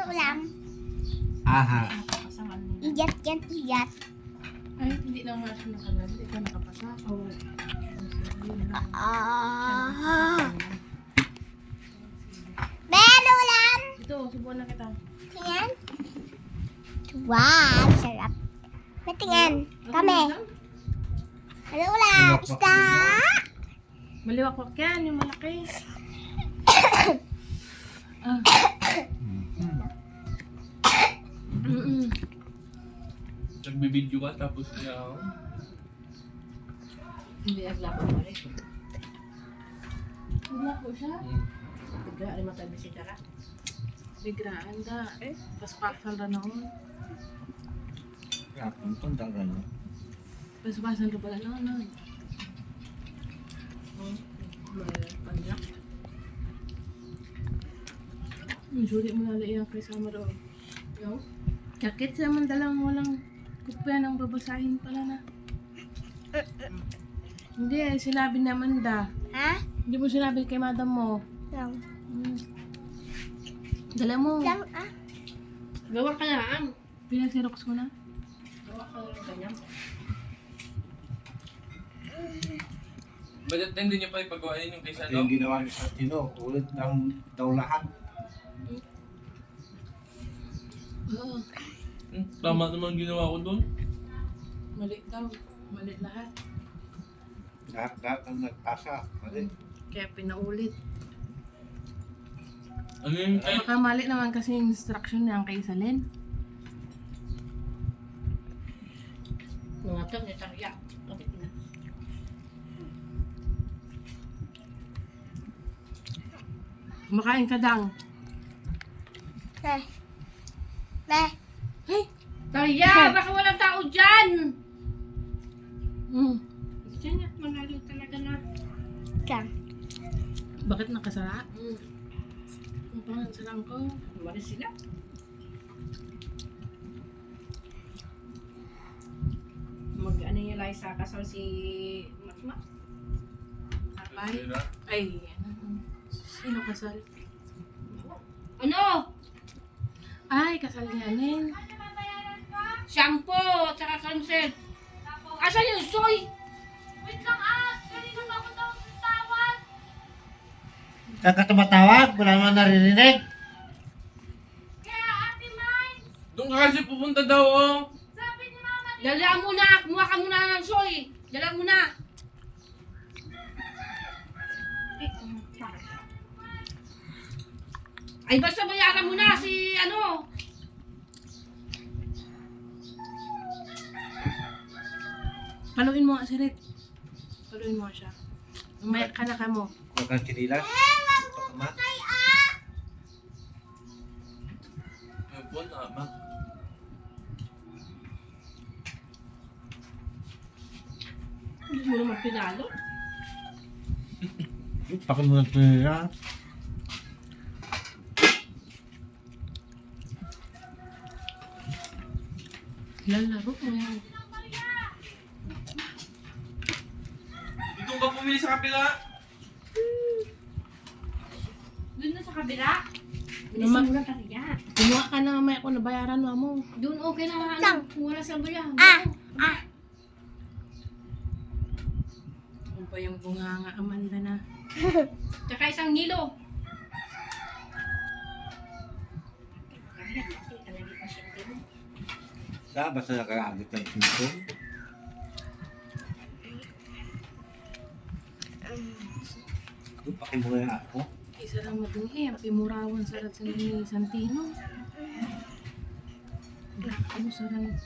ulam? Aha. Iyat. Ay, hindi na nga siya nakalala. Hindi ka nakapasa. Oo. Ben, ulam? Ito, subukan na kita. Tingnan. Wow, sarap. Tingnan. Kami. Ano ulam? Isda. Maliwakwak yan, yung malaki. Nagbibideo ka tapos niya ako. Hindi, aglako pa rin. Aglako siya? Tiga, rin matabi si Tara. Bigraan da. Paspasan rin ako. Ya, puntung tak kan. Paspasan rin pala noon. Panjak. Sulit mo nalai ang kasama doon. Yo. Kakit sa mandalang walang kupya ng babasahin pala na. Hindi, sinabi naman da. Ha? Hindi mo sinabi kay madam mo. Lang. Dala mo. Lang, Gawa ka na. Pinasirox ko na. Gawa ka na ganyan. Ba't hindi niyo pa ipagawain yung kay Yung Salo? ginawa ni Santino, ulit ng daw lahat. Oo. Tama naman ginawa ko doon. Mali daw. Mali lahat. Lahat ang nagpasa. Mali. Kaya pinaulit. Ano yung ay? Baka mali naman kasi yung instruction niya kay Salen. Mga to, nitarya. Kapit na. Kumakain ka dang. Hey. Hey! Tarya! Baka walang tao dyan! Diyan at manalo talaga na. Lang. Bakit nakasara? Ang pangansalang ko. Umalis sila. Mag-ano yung Liza kasal si Matma? Apay? Ay, ano? Sino kasal? Ano? Ay, kasal niyanin. Shampoo, tsaka sunset. Asan yung soy? Wait lang kanina ba ako tawag? Saan ka tumatawag? Wala naman naririnig. Kaya Ate Mines, Doon ka kasi pupunta daw, oh. sabi ni Mama. Dala mo na, kumuha ka muna ng soy. Dala mo na. Ay, basta bayaran mo na si ano. Paluin mo nga si Rick. Paluin mo siya. Umayak ka na ka mo. Huwag kang sinilas. Ito ka ma. Ay, po na, ma. Hindi mo naman pinalo. Pakit mo ng sinilas. Lalaro mo yan. Dito ba pumili sa kapila? Doon na sa kabila. Naman- Bilisan mo lang kaya. Kumuha ka na mamaya kung nabayaran mo. Doon okay na Lang. wala sa bayan. Ano pa yung bunganga Amanda na. Tsaka isang nilo. Kaya kasi talaga pasyente mo. Saan basta nakakaagit ng pinto? Pakit mo nga ako. Isa lang madungi. Ang pimurawan sa rat ni Santino. Ano sa rat?